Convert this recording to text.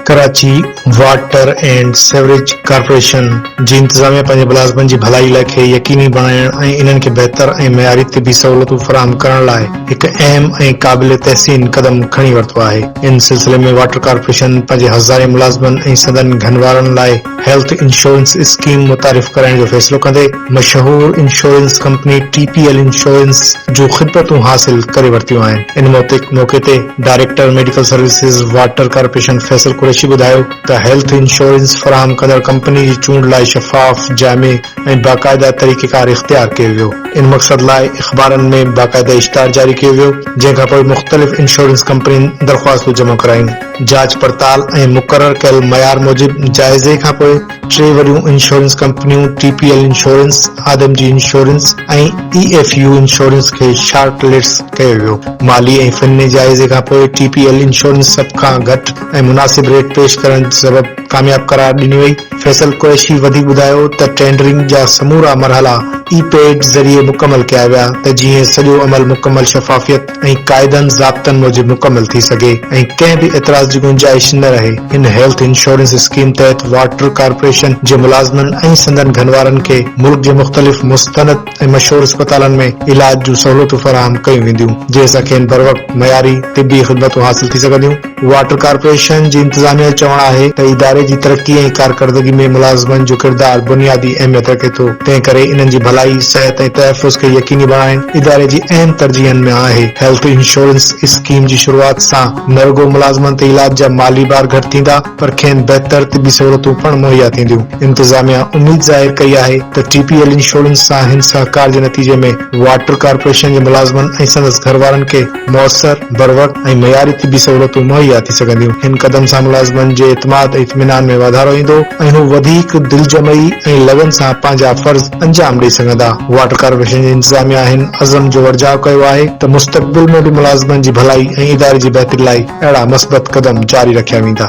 Karachi water and sewerage corporation जी इंतजामिया पंहिंजे मुलाज़िमनि जी भलाई लाइ खे यकीनी बणाइण ऐं इन्हनि खे बहितर ऐं मयारी तिबी सहूलियतूं फराहम करण लाइ हिकु अहम ऐं क़ाबिल तहसीन कदम खणी वरितो आहे। इन सिलसिले में वाटर कॉर्पोरेशन पंहिंजे हज़ारे मुलाज़िमनि ऐं संदनि घनवारनि लाइ हेल्थ इंश्योरेंस स्कीम मुतारिफ़ कराइण जो फ़ैसिलो कंदे मशहूर इंश्योरेंस कंपनी TPL इंश्योरेंस जूं ख़िदमतूं हासिल करे वरितियूं आहिनि। इन मौके ते director medical services water corporation Faisal Qureshi ॿुधायो त हेल्थ इंश्योरेंस फराहम कंदड़ कंपनी जी चूंड लाइ शफ़ाफ़, जामे ऐं बाक़ायदा तरीक़ेकार इख़्तियार कयो वियो। इन मक़सद लाइ अख़बारनि में बाक़ायदा इश्तार जारी कयो वियो, जंहिंखां पोइ मुख़्तलिफ़ इंश्योरेंस कंपनियुनि दरख़्वास्तूं जमा करायूं। जांच पड़ताल ऐं मुक़रर कयल मयार मूजिबि जाइज़े खां पोइ 3 वॾियूं इंश्योरेंस कंपनियूं TPL इंश्योरेंस, आदमजी इंश्योरेंस ऐं EFU इंश्योरेंस खे शॉर्ट लिस्ट कयो वियो। माली ऐं फ़नी जाइज़े खां पोइ TPL इंश्योरेंस सभ खां घटि ऐं मुनासिब रेट पेश करण सबबि कामयाब करार ॾिनी वई। फैसल कुरैशी वधीक ॿुधायो त टेंडरिंग जा समूरा मरहला E-पेड ज़रिए मुकमल कया विया त जीअं सॼो अमल मुकमल शफ़ाफ़ियत ऐं क़ाइदनि ज़ाब्तनि मूजिबि मुकमल थी सघे ऐं कंहिं बि एतराज़ जी गुंजाइश न रहे। इन हेल्थ इंश्योरेंस स्कीम तहत वाटर कॉर्पोरेशन जे मुलाज़िमनि ऐं संदनि घनवारनि खे मुल्क जे मुख़्तलिफ़ मुस्तनद ऐं मशहूर अस्पतालनि में इलाज जूं सहूलियतूं फराहम कयूं वेंदियूं, जंहिंसां खेनि बर वक़्त मयारी तिबी ख़िदमतूं हासिल थी सघंदियूं। वाटर कॉर्पोरेशन जी इंतजामिया जो चवणु आहे त इदारे जी तरक्की ऐं कारकर्दगी में मुलाज़िमनि जो किरदार बुनियादी अहमियत रखे थो। तंहिं करे इन्हनि जी भलाई, सिहत ऐं तहफ़ुज़ खे यकीनी बणाइण इदारे जी अहम तरजीहनि में आहे। हेल्थ इंश्योरेंस स्कीम जी शुरूआत सां न रुगो मुलाज़िमनि ते इलाज जा माली बार घटि थींदा, पर खेनि बहितर तिबी सहूलियतूं पिणु मुहैया थींदियूं। इंतजामिया उमीद ज़ाहिर कई आहे त TPL इंश्योरेंस सां हिन सहकार जे नतीजे में वाटर कॉर्पोरेशन जे मुलाज़िमनि ऐं संदसि घरवारनि खे मुयसर, बर वक़्त ऐं मयारी तिबी सहूलियतूं मुहैया थी सघंदियूं। हिन कदम सां मुलाज़िमनि जे इतमाद ऐं इत्मीनान में वाधारो ईंदो ऐं हू वधीक दिलजमई ऐं लगन सां पंहिंजा फर्ज़ अंजाम ॾेई सघंदा। वाटर कॉर्पोरेशन जी इंतजामिया हिन अज़म जो वर्जाउ कयो आहे त मुस्तक़बिल में बि मुलाज़िमनि जी भलाई ऐं इदारे जी बहितरी लाइ अहिड़ा मस्बत कदम जारी रखिया वेंदा।